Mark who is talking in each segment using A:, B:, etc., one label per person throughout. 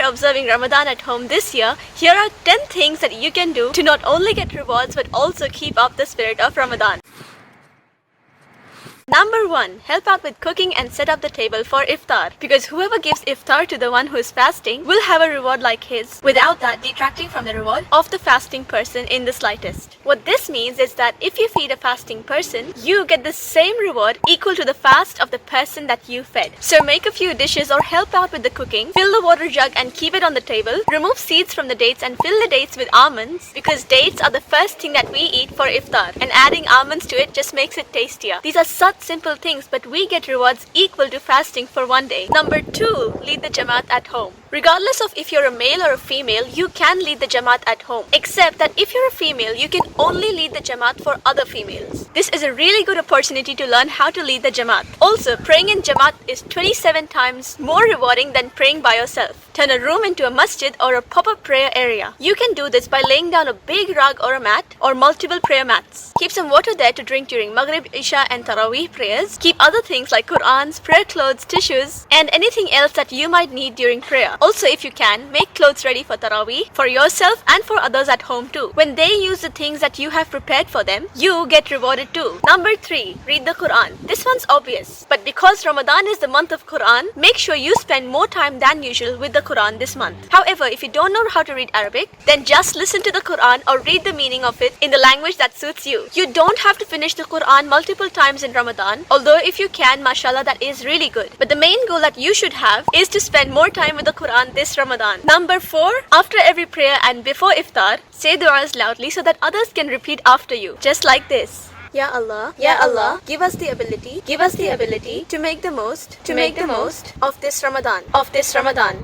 A: observing Ramadan at home this year, here are 10 things that you can do to not only get rewards but also keep up the spirit of Ramadan. Number 1. Help out with cooking and set up the table for iftar. Because whoever gives iftar to the one who is fasting will have a reward like his, without that detracting from the reward of the fasting person in the slightest. What this means is that if you feed a fasting person, you get the same reward equal to the fast of the person that you fed. So make a few dishes or help out with the cooking, fill the water jug and keep it on the table, remove seeds from the dates and fill the dates with almonds, because dates are the first thing that we eat for iftar, and adding almonds to it just makes it tastier. These are such simple things, but we get rewards equal to fasting for one day. Number 2. Lead the Jamaat at home. Regardless of if you're a male or a female, you can lead the Jamaat at home. Except that if you're a female, you can only lead the Jamaat for other females. This is a really good opportunity to learn how to lead the Jamaat. Also, praying in Jamaat is 27 times more rewarding than praying by yourself. Turn a room into a masjid or a pop-up prayer area. You can do this by laying down a big rug or a mat or multiple prayer mats. Keep some water there to drink during Maghrib, Isha and Taraweeh prayers. Keep other things like Qur'ans, prayer clothes, tissues and anything else that you might need during prayer. Also, if you can, make clothes ready for Taraweeh, for yourself and for others at home too. When they use the things that you have prepared for them, you get rewarded too. Number 3. Read the Qur'an. This one's obvious, but because Ramadan is the month of Qur'an, make sure you spend more time than usual with the Qur'an this month. However, if you don't know how to read Arabic, then just listen to the Qur'an or read the meaning of it in the language that suits you. You don't have to finish the Qur'an multiple times in Ramadan, although if you can, mashallah, that is really good. But the main goal that you should have is to spend more time with the Qur'an this Ramadan. Number 4. After every prayer and before iftar, say du'as loudly so that others can repeat after you. Just like this. Ya Allah, give us the ability to make the most of this Ramadan.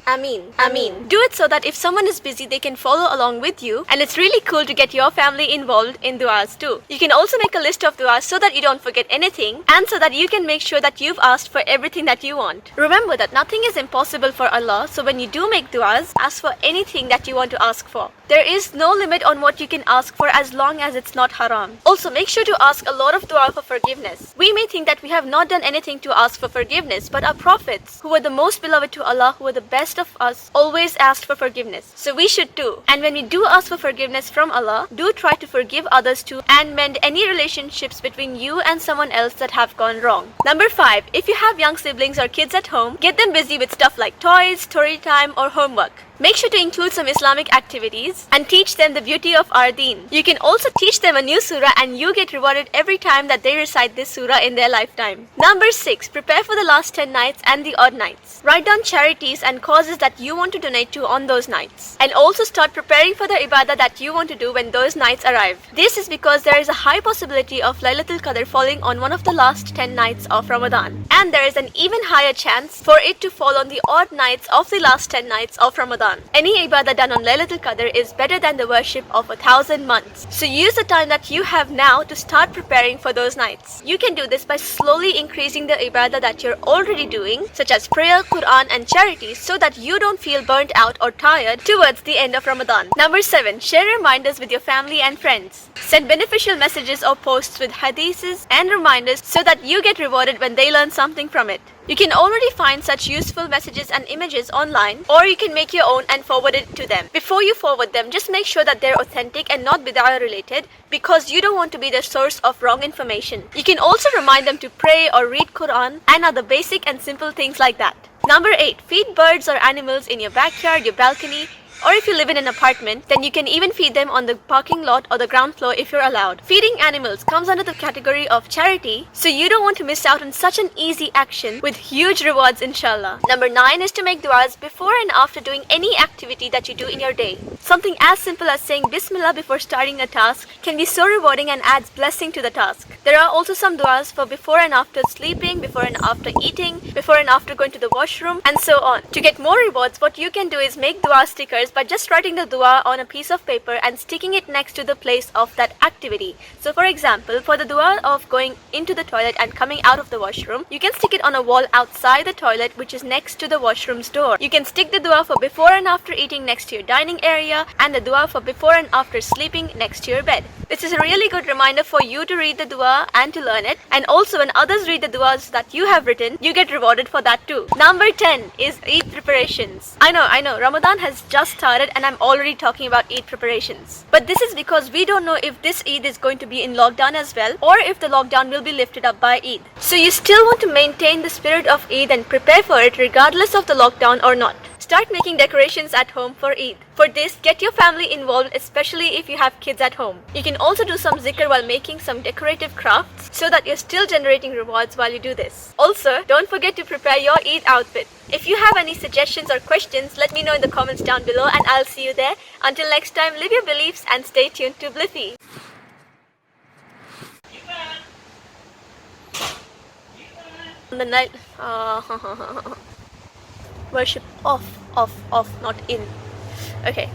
A: Ameen. Do it so that if someone is busy, they can follow along with you, and it's really cool to get your family involved in du'as too. You can also make a list of du'as so that you don't forget anything, and so that you can make sure that you've asked for everything that you want. Remember that nothing is impossible for Allah, so when you do make du'as, ask for anything that you want to ask for. There is no limit on what you can ask for as long as it's not haram. Also, make sure to ask a lot of dua for forgiveness. We may think that we have not done anything to ask for forgiveness, but our prophets, who were the most beloved to Allah, who were the best of us, always asked for forgiveness. So we should too. And when we do ask for forgiveness from Allah, do try to forgive others too and mend any relationships between you and someone else that have gone wrong. Number 5. If you have young siblings or kids at home, get them busy with stuff like toys, story time or homework. Make sure to include some Islamic activities and teach them the beauty of our deen. You can also teach them a new surah and you get rewarded every time that they recite this surah in their lifetime. Number 6. Prepare for the last 10 nights and the odd nights. Write down charities and causes that you want to donate to on those nights. And also start preparing for the ibadah that you want to do when those nights arrive. This is because there is a high possibility of Laylatul Qadr falling on one of the last 10 nights of Ramadan. And there is an even higher chance for it to fall on the odd nights of the last 10 nights of Ramadan. Any ibadah done on Laylatul Qadr is better than the worship of 1,000 months. So use the time that you have now to start preparing for those nights. You can do this by slowly increasing the ibadah that you're already doing, such as prayer, Quran and charities, so that you don't feel burnt out or tired towards the end of Ramadan. Number 7. Share reminders with your family and friends. Send beneficial messages or posts with hadiths and reminders so that you get rewarded when they learn something from it. You can already find such useful messages and images online, or you can make your own and forward it to them. Before you forward them, just make sure that they're authentic and not bid'ah related, because you don't want to be the source of wrong information. You can also remind them to pray or read Quran and other basic and simple things like that. Number 8. Feed birds or animals in your backyard, your balcony, or if you live in an apartment, then you can even feed them on the parking lot or the ground floor if you're allowed. Feeding animals comes under the category of charity, so you don't want to miss out on such an easy action with huge rewards, inshallah. Number 9 is to make du'as before and after doing any activity that you do in your day. Something as simple as saying Bismillah before starting a task can be so rewarding and adds blessing to the task. There are also some du'as for before and after sleeping, before and after eating, before and after going to the washroom, and so on. To get more rewards, what you can do is make dua stickers by just writing the dua on a piece of paper and sticking it next to the place of that activity. So for example, for the dua of going into the toilet and coming out of the washroom, you can stick it on a wall outside the toilet which is next to the washroom's door. You can stick the dua for before and after eating next to your dining area, and the dua for before and after sleeping next to your bed. This is a really good reminder for you to read the dua and to learn it. And also when others read the duas that you have written, you get rewarded for that too. Number 10 is Eid preparations. I know, Ramadan has just started and I'm already talking about Eid preparations. But this is because we don't know if this Eid is going to be in lockdown as well, or if the lockdown will be lifted up by Eid. So you still want to maintain the spirit of Eid and prepare for it regardless of the lockdown or not. Start making decorations at home for Eid. For this, get your family involved, especially if you have kids at home. You can also do some dhikr while making some decorative crafts so that you're still generating rewards while you do this. Also, don't forget to prepare your Eid outfit. If you have any suggestions or questions, let me know in the comments down below and I'll see you there. Until next time, live your beliefs and stay tuned to Bliifee. On the night... worship off, not in. Okay.